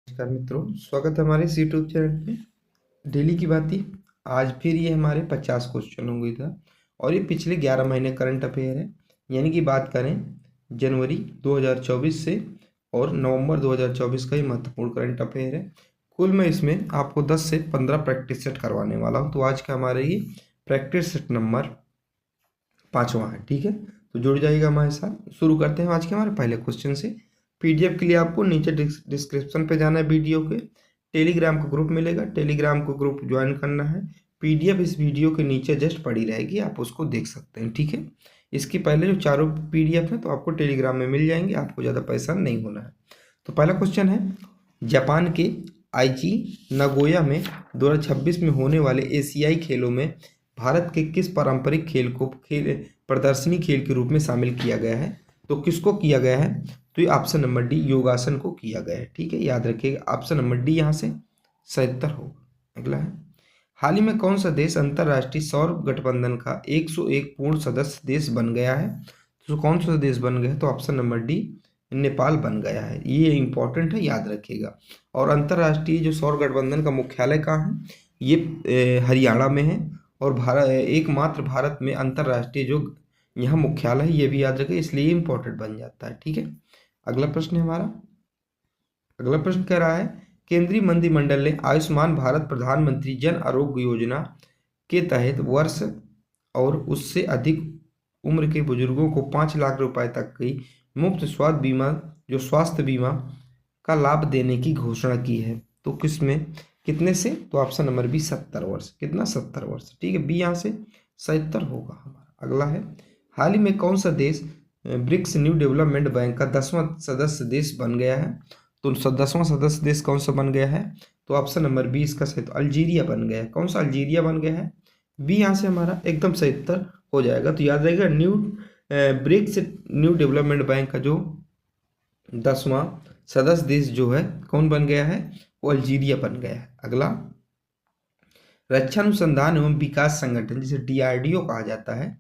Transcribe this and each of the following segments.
नमस्कार मित्रों, स्वागत है हमारे इस यूट्यूब चैनल पे डेली की बातें। आज फिर ये हमारे 50 क्वेश्चन होंगे था और ये पिछले 11 महीने करंट अफेयर है। यानी कि बात करें जनवरी 2024 से और नवंबर 2024 का ये महत्वपूर्ण करंट अफेयर है। कुल मैं इसमें आपको 10 से 15 प्रैक्टिस सेट करवाने वाला हूँ। तो आज का हमारा ये प्रैक्टिस सेट नंबर 5वां है। ठीक है, तो जुड़ जाइएगा हमारे साथ। शुरू करते हैं आज के हमारे पहले क्वेश्चन से। पीडीएफ के लिए आपको नीचे डिस्क्रिप्शन पे जाना है, वीडियो के टेलीग्राम का ग्रुप मिलेगा, टेलीग्राम को ग्रुप ज्वाइन करना है। पीडीएफ इस वीडियो के नीचे जस्ट पड़ी रहेगी, आप उसको देख सकते हैं। ठीक है, इसके पहले जो चारों पीडीएफ है तो आपको टेलीग्राम में मिल जाएंगे, आपको ज़्यादा परेशान नहीं होना है। तो पहला क्वेश्चन है, जापान के आईची नगोया में 2026 में होने वाले एशियाई खेलों में भारत के किस पारंपरिक खेल को प्रदर्शनी खेल के रूप में शामिल किया गया है? तो किसको किया गया है? तो ये ऑप्शन नंबर डी योगासन को किया गया है। ठीक है, याद रखिएगा ऑप्शन नंबर डी यहाँ से 77 होगा। अगला है, हाल ही में कौन सा देश अंतर्राष्ट्रीय सौर गठबंधन का 101 पूर्ण सदस्य देश बन गया है? तो कौन सा देश बन गया है? तो ऑप्शन नंबर डी नेपाल बन गया है। ये इंपॉर्टेंट है, याद रखिएगा। और अंतर्राष्ट्रीय जो सौर गठबंधन का मुख्यालय कहाँ है? ये हरियाणा में है। और भारत एकमात्र भारत में अंतर्राष्ट्रीय जो यहाँ मुख्यालय है, ये भी याद रखें, इसलिए इंपॉर्टेंट बन जाता है। ठीक है, अगला प्रश्न है हमारा। अगला प्रश्न कह रहा है, केंद्रीय मंत्रिमंडल ने आयुष्मान भारत प्रधानमंत्री जन आरोग्य योजना के तहत वर्ष और उससे अधिक उम्र के बुजुर्गों को 5 लाख रुपए तक की मुफ्त स्वास्थ्य बीमा का लाभ देने की घोषणा की है। तो किसमें, कितने से? तो ऑप्शन नंबर बी 70 वर्ष। कितना? 70 वर्ष। ठीक है, बी यहाँ से 77 होगा हमारा। अगला है, हाल ही में कौन सा देश ब्रिक्स न्यू डेवलपमेंट बैंक का 10वां सदस्य देश बन गया है? तो 10वां सदस्य देश कौन सा बन गया है? तो ऑप्शन नंबर बी इसका सही, तो अल्जीरिया बन गया है। कौन सा अल्जीरिया बन गया है? बी यहाँ से हमारा एकदम 77 हो जाएगा। तो याद रहेगा, ब्रिक्स न्यू डेवलपमेंट बैंक का जो 10वां सदस्य देश जो है कौन बन गया है? वो अल्जीरिया बन गया है। अगला, रक्षा अनुसंधान एवं विकास संगठन जिसे डीआरडीओ कहा जाता है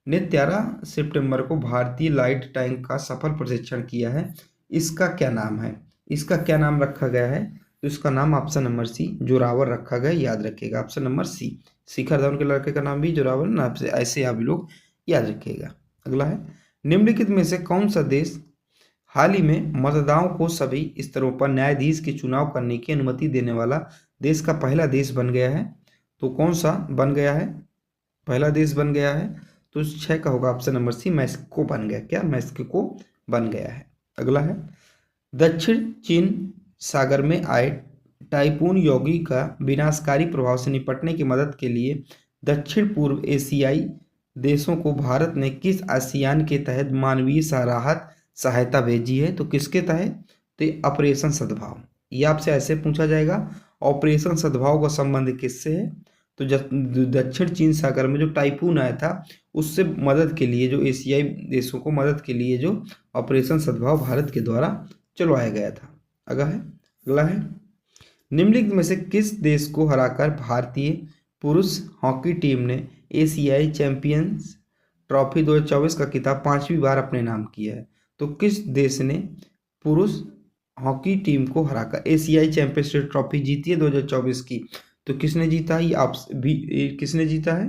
ने 13 सितंबर को भारतीय लाइट टैंक का सफल परीक्षण किया है। इसका क्या नाम है? इसका क्या नाम रखा गया है? तो इसका नाम ऑप्शन नंबर सी जोरावर रखा गया। याद रखिएगा option number C. Shikhar Dhawan के लड़के का नाम भी जोरावर ना, ऐसे आप लोग याद रखिएगा। अगला है, निम्नलिखित में से कौन सा देश हाल ही में मतदाताओं को सभी स्तरों पर न्यायाधीश के चुनाव करने की अनुमति देने वाला देश का पहला देश बन गया है? तो कौन सा बन गया है? पहला देश बन गया है तो 6 का होगा ऑप्शन नंबर सी, मैक्सिको बन गया। क्या? मैक्सिको बन गया है। अगला है, दक्षिण चीन सागर में आए टाइफून योगी का विनाशकारी प्रभाव से निपटने की मदद के लिए दक्षिण पूर्व एशियाई देशों को भारत ने किस आसियान के तहत मानवीय राहत सहायता भेजी है? तो किसके तहत? तो ऑपरेशन सद्भाव। ये आपसे ऐसे पूछा जाएगा, ऑपरेशन सद्भाव का संबंध किससे है? तो दक्षिण चीन सागर में जो टाइफून आया था उससे मदद के लिए, जो एशियाई देशों को मदद के लिए जो ऑपरेशन सद्भाव भारत के द्वारा चलवाया गया था। अगला है, निम्नलिखित में से किस देश को हराकर भारतीय पुरुष हॉकी टीम ने एशियाई चैंपियंस ट्रॉफी 2024 का खिताब 5वीं बार अपने नाम किया है? तो किस देश ने पुरुष हॉकी टीम को हराकर एशियाई चैंपियनशिप ट्रॉफी जीती है 2024 की? तो किसने जीता है? ये आप भी किसने जीता है?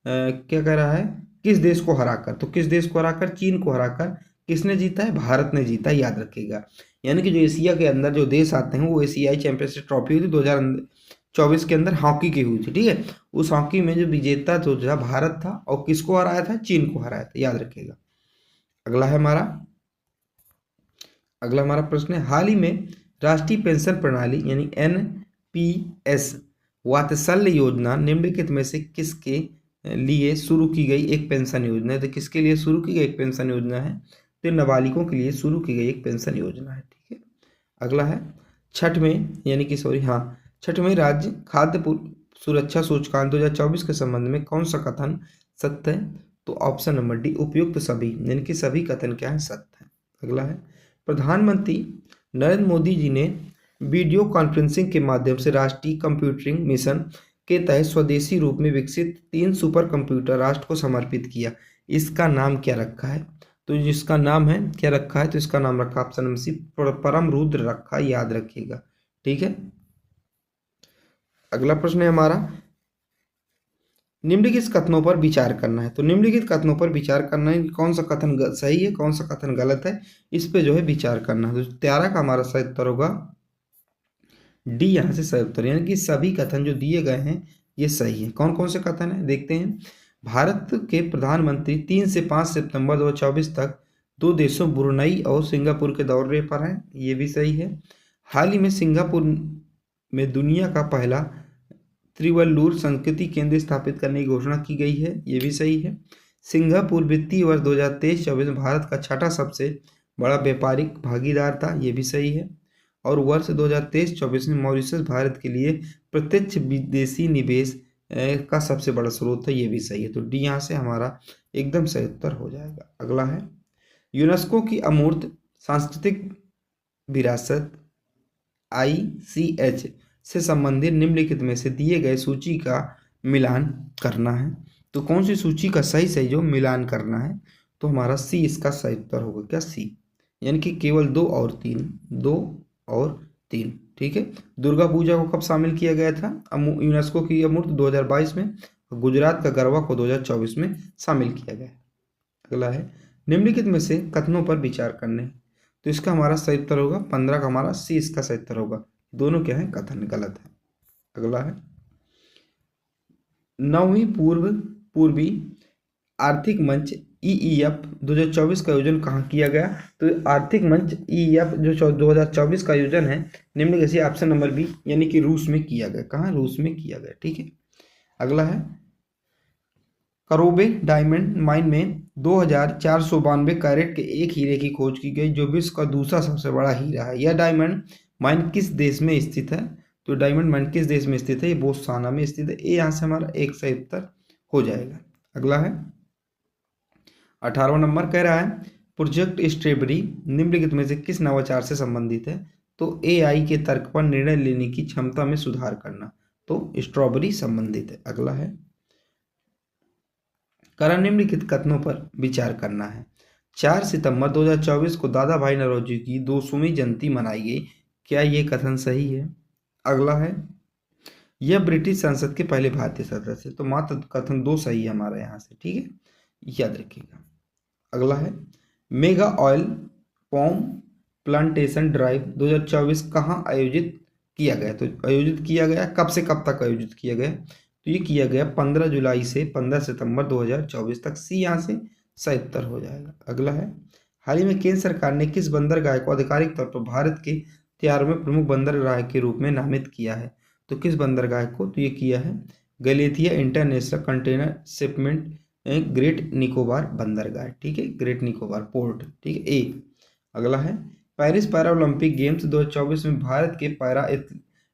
क्या कह रहा है, किस देश को हराकर? तो किस देश को हराकर? चीन को हराकर किसने जीता है? भारत ने जीता है। याद रखिएगा, यानी कि जो एशिया के अंदर जो देश आते हैं वो एशियाई चैंपियनशिप ट्रॉफी हुई थी 2024 के अंदर हॉकी की हुई थी। ठीक है, उस हॉकी में जो विजेता जो था भारत था और किसको हराया था? चीन को हराया था। याद रखिएगा। अगला हमारा प्रश्न है, हाल ही में राष्ट्रीय पेंशन प्रणाली यानी एनपीएस वात्सल्य योजना निम्नलिखित में से किसके लिए शुरू की गई एक पेंशन योजना है? तो किसके लिए शुरू की गई एक पेंशन योजना है? तो नाबालिगों के लिए शुरू की गई एक पेंशन योजना है। ठीक है, अगला है, छठवें राज्य खाद्य सुरक्षा सूचकांक 2024 के संबंध में कौन सा कथन सत्य है? तो ऑप्शन नंबर डी उपयुक्त सभी, यानी कि सभी कथन क्या है? सत्य है। अगला है, प्रधानमंत्री नरेंद्र मोदी जी ने वीडियो कॉन्फ्रेंसिंग के माध्यम से राष्ट्रीय कंप्यूटिंग मिशन के तहत स्वदेशी रूप में विकसित 3 सुपर कंप्यूटर राष्ट्र को समर्पित किया। इसका नाम क्या रखा है? तो जिसका नाम है क्या रखा है? तो इसका नाम रखा ऑप्शन नंबर सी परम रुद्र रखा। याद रखिएगा। ठीक है। अगला प्रश्न है हमारा, निम्नलिखित कथनों पर विचार करना है। तो निम्नलिखित कथनों पर विचार करना है कि कौन सा कथन सही है, कौन सा कथन गलत है, इस पे जो है विचार करना है। तो 13 का हमारा सही उत्तर होगा डी, यहाँ से सही उत्तर, यानी कि सभी कथन जो दिए गए हैं ये सही है। कौन कौन से कथन है देखते हैं। भारत के प्रधानमंत्री 3 से 5 सितंबर 2024 तक 2 देशों ब्रुनई और सिंगापुर के दौरे पर हैं, ये भी सही है। हाल ही में सिंगापुर में दुनिया का पहला त्रिवल्लुर संस्कृति केंद्र स्थापित करने की घोषणा की गई है, ये भी सही है। सिंगापुर वित्तीय वर्ष 2023-24 में भारत का छठा सबसे बड़ा व्यापारिक भागीदार था, ये भी सही है। और वर्ष 2023-24 में मॉरिशस भारत के लिए प्रत्यक्ष विदेशी निवेश का सबसे बड़ा स्रोत है, ये भी सही है। तो डी यहाँ से हमारा एकदम सही उत्तर हो जाएगा। अगला है, यूनेस्को की अमूर्त सांस्कृतिक विरासत ICH से संबंधित निम्नलिखित में से दिए गए सूची का मिलान करना है। तो कौन सी सूची का सही जो मिलान करना है, तो हमारा सी इसका सही उत्तर होगा। क्या सी, यानी कि केवल 2 और 3, 2 और 3, ठीक है। दुर्गा पूजा को कब शामिल किया गया था यूनेस्को की अमूर्त 2022 में, गुजरात का गरबा को 2024 में शामिल किया गया। अगला है, निम्नलिखित में से कथनों पर विचार करने, तो इसका हमारा सही उत्तर होगा 15 का हमारा सी इसका सही उत्तर होगा। दोनों क्या है, कथन गलत है। अगला है, 9वीं पूर्वी आर्थिक मंच EEF 2024 का आयोजन कहाँ किया गया। तो आर्थिक मंच EEF जो 2024 का आयोजन है निम्नलिखित से ऑप्शन नंबर बी, यानी कि रूस में किया गया। कहाँ, रूस में किया गया, ठीक है। अगला है, करोबे डायमंड माइन में 2492 कैरेट के एक हीरे की खोज की गई, जो विश्व का दूसरा सबसे बड़ा हीरा है। यह डायमंड माइन किस देश में स्थित है। तो डायमंड माइन किस देश में स्थित है, ये बोत्सवाना में स्थित है। ये यहाँ से हमारा एक सही उत्तर हो जाएगा। अगला है, 18वां नंबर कह रहा है, प्रोजेक्ट स्ट्रॉबेरी निम्नलिखित में से किस नवाचार से संबंधित है। तो AI के तर्क पर निर्णय लेने की क्षमता में सुधार करना, तो स्ट्रॉबेरी संबंधित है। अगला है, निम्नलिखित कथनों पर विचार करना है। 4 सितंबर 2024 को दादा भाई नौरोजी की 200वीं जयंती मनाई गई, क्या ये कथन सही है। अगला है, यह ब्रिटिश संसद के पहले भारतीय सदस्य, तो मात्र कथन 2 सही है हमारा यहाँ से, ठीक है, याद रखिएगा। अगला है, मेगा ऑयल पॉम प्लांटेशन ड्राइव 2024 कहाँ आयोजित किया गया। तो आयोजित किया गया कब से कब तक आयोजित किया गया, तो ये किया गया 15 जुलाई से 15 सितंबर 2024 तक। सी यहाँ से सही उत्तर हो जाएगा। अगला है, हाल ही में केंद्र सरकार ने किस बंदरगाह को आधिकारिक तौर पर भारत के 13वें प्रमुख बंदरगाह के रूप में नामित किया है। तो किस बंदरगाह को, तो ये किया है Galathea international container shipment great Nicobar बंदरगाह, ठीक है, ग्रेट निकोबार पोर्ट, ठीक है, ए। अगला है, पेरिस पैरा ओलंपिक गेम्स 2024 में भारत के पैरा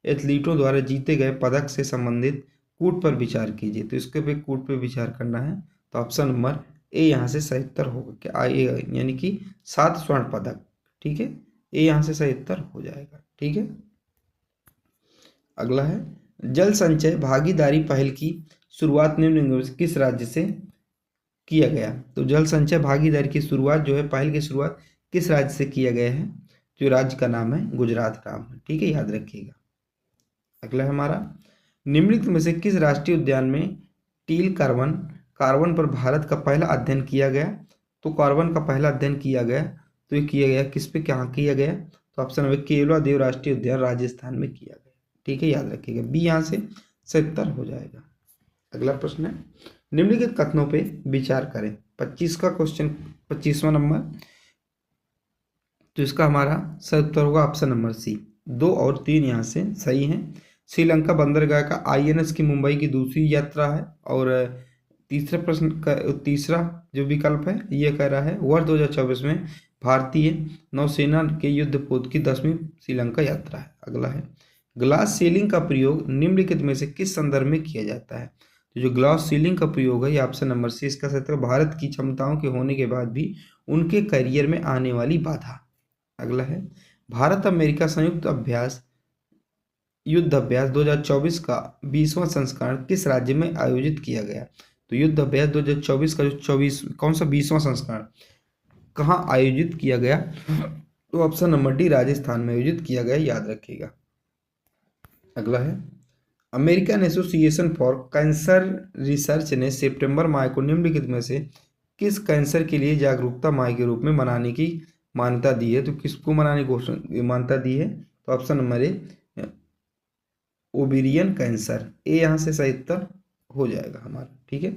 एथलीटों द्वारा जीते गए पदक से संबंधित कूट पर विचार कीजिए। तो इसके पे कूट पे विचार करना है, तो ऑप्शन नंबर ए यहाँ से सही उत्तर होगा। क्या ए, यानी कि 7 स्वर्ण पदक, ठीक है, ए यहाँ से सही उत्तर हो जाएगा, ठीक है। अगला है, जल संचय भागीदारी पहल की शुरुआत निम्न में से किस राज्य से किया गया। तो जल संचय भागीदारी की शुरुआत जो है, पहल की शुरुआत किस राज्य से किया गया है, जो राज्य का नाम है गुजरात का है, ठीक है, याद रखिएगा। अगला है हमारा, निम्नलिखित में से किस राष्ट्रीय उद्यान में टील कार्बन पर भारत का पहला अध्ययन किया गया। तो कार्बन का पहला अध्ययन किया गया, तो ये किया गया किस पे, क्या किया गया, तो ऑप्शन नंबर केवला देव राष्ट्रीय उद्यान राजस्थान में किया गया, ठीक है, याद रखिएगा। बी यहाँ से सही उत्तर हो जाएगा। अगला प्रश्न है, निम्नलिखित कथनों पे विचार करें। 25 का क्वेश्चन, 25वां नंबर, तो इसका हमारा सही उत्तर होगा ऑप्शन नंबर सी। 2 और 3 यहाँ से सही हैं। श्रीलंका बंदरगाह का INS की मुंबई की दूसरी यात्रा है। और तीसरा प्रश्न का तीसरा जो विकल्प है ये कह रहा है, वर्ष 2024 में भारतीय नौसेना के युद्धपोत की 10वीं श्रीलंका यात्रा है। अगला है, ग्लास सीलिंग का प्रयोग निम्नलिखित में से किस संदर्भ में किया जाता है। तो जो ग्लास सीलिंग का प्रयोग है ये ऑप्शन नंबर सी इसका सही उत्तर, भारत की क्षमताओं के होने के बाद भी उनके करियर में आने वाली बाधा। अगला है, भारत अमेरिका संयुक्त युद्ध अभ्यास 2024 का 20वां संस्करण किस राज्य में आयोजित किया गया। तो युद्ध अभ्यास 2024 का जो 24 कौन सा 20वां संस्करण कहाँ आयोजित किया गया, तो ऑप्शन नंबर डी राजस्थान में आयोजित किया गया, याद रखिएगा। अगला है, American association for cancer research ने सितंबर माह को निम्नलिखित में से किस कैंसर के लिए जागरूकता माह के रूप में मनाने की मान्यता दी है? तो किसको मनाने की घोषणा मान्यता दी है? तो option number A, ovarian cancer. A यहाँ से सही उत्तर हो जाएगा हमारा। ठीक है,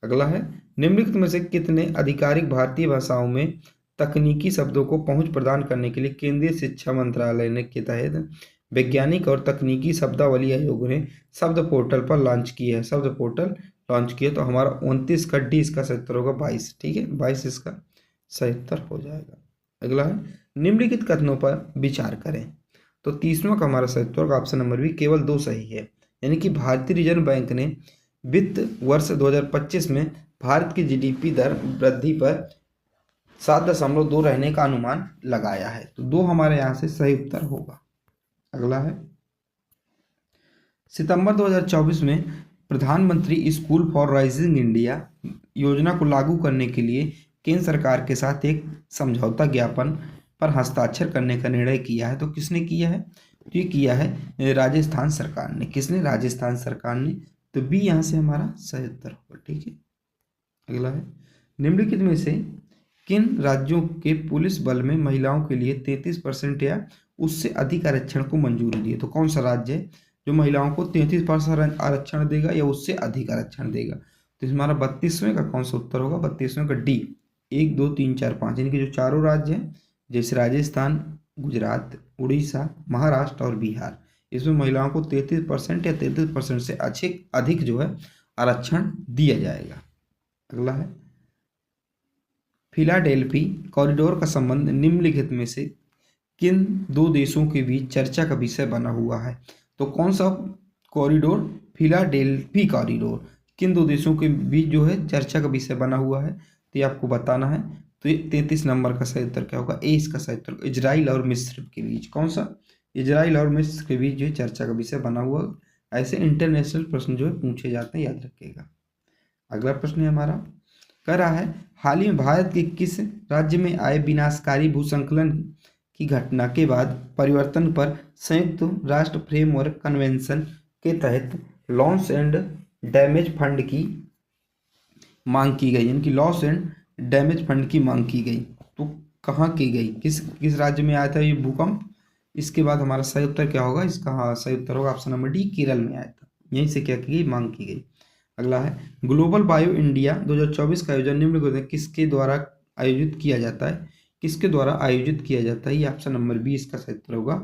अगला है, निम्नलिखित में से कितने आधिकारिक भारतीय भाषाओं में तकनीकी शब्दों को पहुंच प्रदान करने के लिए केंद्रीय शिक्षा मंत्रालय ने के तहत वैज्ञानिक और तकनीकी शब्दावली आयोग ने शब्द पोर्टल पर लॉन्च किया है? शब्द पोर्टल लॉन्च किया, तो हमारा 29 का डी इसका सही उत्तर होगा 22। ठीक है, 22 इसका सही उत्तर हो जाएगा। अगला है, निम्नलिखित कथनों पर विचार करें। तो 30वां का हमारा सही उत्तर ऑप्शन नंबर बी, केवल 2 सही है। यानी कि भारतीय रिजर्व बैंक ने वित्त वर्ष 2025 में भारत की जीडीपी दर वृद्धि पर 7.2 रहने का अनुमान लगाया है। तो 2 हमारे यहाँ से सही उत्तर होगा। अगला है, सितंबर 2024 में प्रधानमंत्री स्कूल फॉर राइजिंग इंडिया योजना को लागू करने के लिए केंद्र सरकार के साथ एक समझौता ज्ञापन पर हस्ताक्षर करने का निर्णय किया है। तो किसने किया है? तो ये किया है राजस्थान सरकार ने। किसने? राजस्थान सरकार ने। तो बी यहाँ से हमारा सही उत्तर होगा। ठीक है, अगला है, निम्नलिखित में से किन राज्यों के पुलिस बल में महिलाओं के लिए 33% या उससे अधिक आरक्षण को मंजूरी दी है? तो कौन सा राज्य है जो महिलाओं को 33% आरक्षण देगा या उससे अधिक आरक्षण देगा? तो हमारा 32वें का कौन सा उत्तर होगा? 32वें का डी, 1 2 3 4 5, यानी कि जो चारों राज्य हैं जैसे राजस्थान, गुजरात, उड़ीसा, महाराष्ट्र और बिहार, इसमें महिलाओं को 33% या 33% से अधिक जो है आरक्षण दिया जाएगा। अगला है, फिलाडेल्फी कॉरिडोर का संबंध निम्नलिखित में से किन 2 देशों के बीच चर्चा का विषय बना हुआ है? तो कौन सा कॉरिडोर? फिलाडेल्फी कॉरिडोर किन 2 देशों के बीच जो है चर्चा का विषय बना हुआ है? तो ये आपको बताना है। तो ये 33 नंबर का सही उत्तर क्या होगा? ए इसका सही उत्तर, इजराइल और मिस्र के बीच। कौन सा? इजराइल और मिस्र के बीच जो है चर्चा का विषय बना हुआ। ऐसे इंटरनेशनल प्रश्न जो है पूछे जाते हैं, याद रखिएगा। अगला प्रश्न है हमारा, कह रहा है, हाल ही में भारत के किस राज्य में आए विनाशकारी भूस्खलन की घटना के बाद परिवर्तन पर संयुक्त राष्ट्र फ्रेमवर्क कन्वेंशन के तहत लॉस एंड डैमेज फंड की मांग की गई? यानी कि लॉस एंड डैमेज फंड की मांग की गई। तो कहाँ की गई? किस राज्य में आया था ये भूकंप? इसके बाद हमारा सही उत्तर क्या होगा? इसका हाँ सही उत्तर होगा ऑप्शन नंबर डी, केरल में आया था। यहीं से क्या की गई? मांग की गई। अगला है, ग्लोबल बायो इंडिया 2024 का आयोजन निम्नलिखित में किसके द्वारा आयोजित किया जाता है? किसके द्वारा आयोजित किया जाता है? ये ऑप्शन नंबर बी इसका सही उत्तर होगा,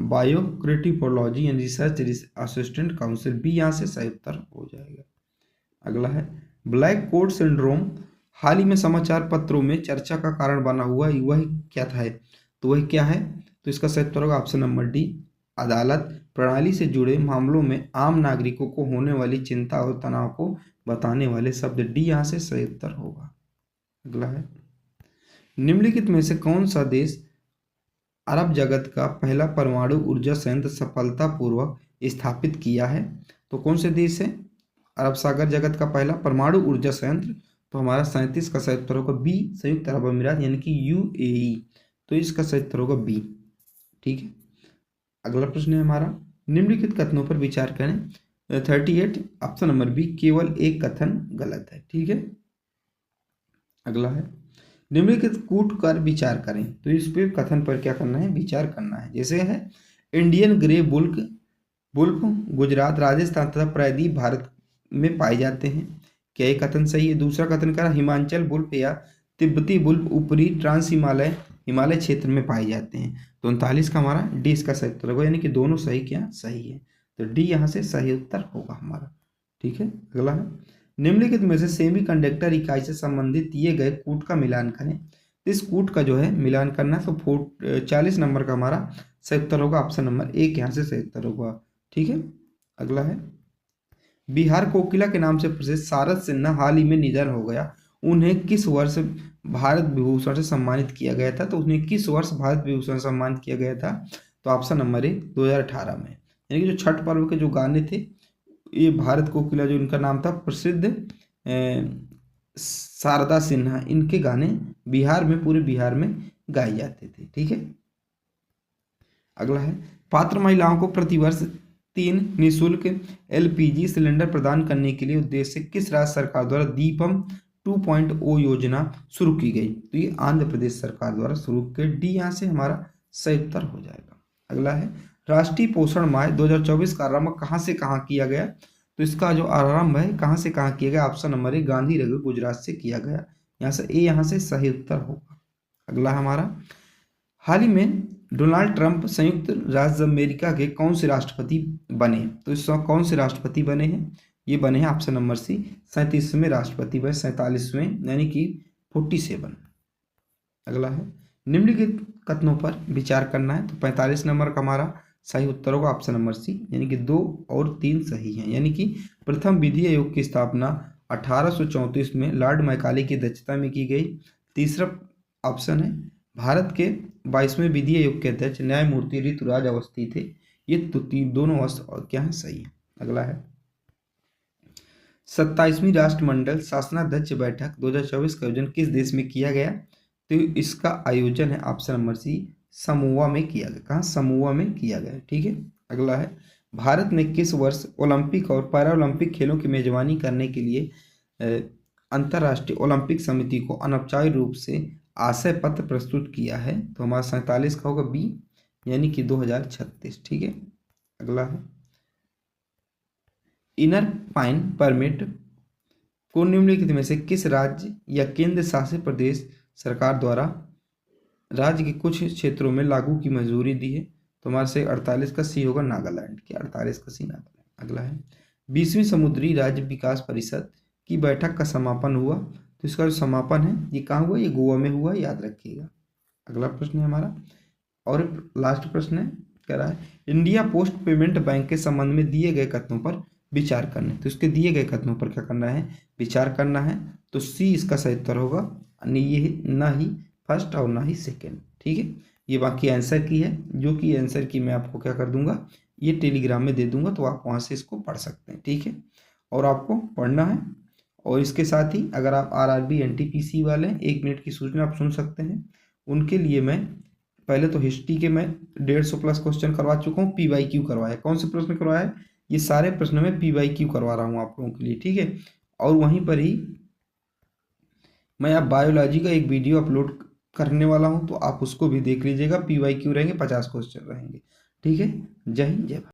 बायोक्रिटिकोलॉजी and research assistant council. B यहाँ से सही उत्तर हो जाएगा। अगला है, ब्लैक कोट सिंड्रोम हाल ही में समाचार पत्रों में चर्चा का कारण बना हुआ, वह क्या था? तो वह क्या है? तो इसका सही उत्तर होगा ऑप्शन नंबर डी, अदालत प्रणाली से जुड़े मामलों में आम नागरिकों को होने वाली चिंता और तनाव को बताने वाले शब्द। डी यहाँ से सही उत्तर होगा। अगला है, निम्नलिखित में से कौन सा देश अरब जगत का पहला परमाणु ऊर्जा संयंत्र सफलतापूर्वक स्थापित किया है? तो कौन से देश है अरब सागर जगत का पहला परमाणु ऊर्जा संयंत्र? तो हमारा 37 का सही उत्तर होगा बी, संयुक्त अरब अमीरात यानी कि यूएई। तो इसका सही उत्तर होगा बी। ठीक है, अगला प्रश्न है हमारा, निम्नलिखित कथनों पर विचार करें। 38 ऑप्शन नंबर बी, केवल एक कथन गलत है। ठीक है, अगला है, निम्नलिखित कूट कर विचार करें। तो इस पे कथन पर क्या करना है? विचार करना है। जैसे है, Indian grey bulk Gujarat, Rajasthan तथा प्रायद्वीप भारत में पाए जाते हैं। क्या ये कथन सही है? दूसरा कथन कह रहा, हिमाचल बुल्क या तिब्बती बुल्क ऊपरी ट्रांस हिमालय क्षेत्र में पाए जाते हैं। तो 39 का हमारा डी इसका सही उत्तर होगा, यानी कि दोनों सही क्या सही है। तो डी यहाँ से सही उत्तर होगा हमारा। ठीक है, अगला है, निम्नलिखित में से सेमीकंडक्टर इकाई से संबंधित दिए गए कूट का मिलान करें। इस कूट का जो है मिलान करना, तो 40 नंबर का हमारा सही उत्तर होगा ऑप्शन नंबर एक, यहाँ से सही उत्तर होगा। ठीक है, अगला है, बिहार कोकिला के नाम से प्रसिद्ध सारद सिन्हा हाल ही में निधन हो गया। उन्हें किस वर्ष भारत विभूषण से सम्मानित किया गया था? तो उन्हें किस वर्ष भारत विभूषण से सम्मानित किया गया था? तो ऑप्शन नंबर ए, 2018 में। यानी कि जो छठ पर्व के जो गाने थे, ये भारत कोकिला जो इनका नाम था, प्रसिद्ध शारदा सिन्हा, इनके गाने बिहार में, पूरे बिहार में गाए जाते थे। ठीक है, अगला है, पात्र महिलाओं को प्रतिवर्ष 3 निःशुल्क एलपीजी सिलेंडर प्रदान करने के लिए उद्देश्य से किस राज्य सरकार द्वारा दीपम 2.0 योजना शुरू की गई? तो ये आंध्र प्रदेश सरकार द्वारा शुरू की। डी यहाँ से हमारा सही उत्तर हो जाएगा। अगला है राष्ट्रीय पोषण माह 2024 का आरंभ कहाँ से कहाँ किया गया? तो इसका जो आरंभ है कहाँ से कहाँ किया गया? ऑप्शन नंबर ए गांधीनगर गुजरात से किया गया। यहाँ से ए यहाँ से सही उत्तर होगा। अगला हमारा हाल ही में डोनाल्ड ट्रंप संयुक्त राज्य अमेरिका के कौन से राष्ट्रपति बने? तो इस कौन से राष्ट्रपति बने हैं? ये बने हैं ऑप्शन नंबर सी 37वें राष्ट्रपति बने, 47वें यानी कि 47। अगला है निम्नलिखित कथनों पर विचार करना है। तो 45 नंबर का हमारा सही उत्तर होगा ऑप्शन नंबर सी, यानी कि 2 और 3 सही हैं। यानी कि प्रथम विधि आयोग की स्थापना 1834 में लॉर्ड मैकाले की अध्यक्षता में की गई। तीसरा ऑप्शन है भारत के 22वें विधि आयोग के अध्यक्ष न्यायमूर्ति ऋतुराज अवस्थी थे। ये दोनों क्या है? सही है। अगला है 27वीं राष्ट्रमंडल शासनाध्यक्ष बैठक 2024 का आयोजन किस देश में किया गया? तो इसका आयोजन है ऑप्शन नंबर सी समोआ में किया गया। कहाँ? समोआ में किया गया। ठीक है। अगला है भारत ने किस वर्ष ओलंपिक और पैरालंपिक खेलों की मेजबानी करने के लिए अंतर्राष्ट्रीय ओलंपिक समिति को अनौपचारिक रूप से आशय पत्र प्रस्तुत किया है? तो हमारा 47 का होगा बी, यानी कि 2036। ठीक है। अगला है इनर पाइन परमिट को निम्नलिखित में से किस राज्य या केंद्र शासित प्रदेश सरकार द्वारा राज्य के कुछ क्षेत्रों में लागू की मंजूरी दी है? तो हमारे से 48 का सी होगा नागालैंड के। 48 का सी नागालैंड। अगला है 20वीं समुद्री राज्य विकास परिषद की बैठक का समापन हुआ। तो इसका जो समापन है ये कहाँ हुआ? ये गोवा में हुआ, याद रखिएगा। अगला प्रश्न है हमारा और लास्ट प्रश्न है, कह रहा है इंडिया पोस्ट पेमेंट बैंक के संबंध में दिए गए कथनों पर विचार करने। तो इसके दिए गए कथनों पर क्या करना है? विचार करना है। तो सी इसका सही उत्तर होगा, ये ना ही फर्स्ट और ना ही सेकेंड। ठीक है। ये बाकी आंसर की है, जो कि आंसर की मैं आपको क्या कर दूंगा, ये टेलीग्राम में दे दूंगा, तो आप वहाँ से इसको पढ़ सकते हैं। ठीक है। और आपको पढ़ना है। और इसके साथ ही अगर आप आरआरबी एनटीपीसी वाले 1 मिनट की सूचना आप सुन सकते हैं, उनके लिए मैं पहले तो हिस्ट्री के मैं 150 प्लस क्वेश्चन करवा चुका हूँ। पीवाईक्यू करवाया। कौन से प्रश्न करवाया है? ये सारे प्रश्न में पीवाईक्यू करवा रहा हूँ आप लोगों के लिए। ठीक है। और वहीं पर ही मैं अब बायोलॉजी का एक वीडियो अपलोड करने वाला हूँ, तो आप उसको भी देख लीजिएगा। पीवाईक्यू रहेंगे, 50 क्वेश्चन रहेंगे। ठीक है। जय हिंद, जय भारत।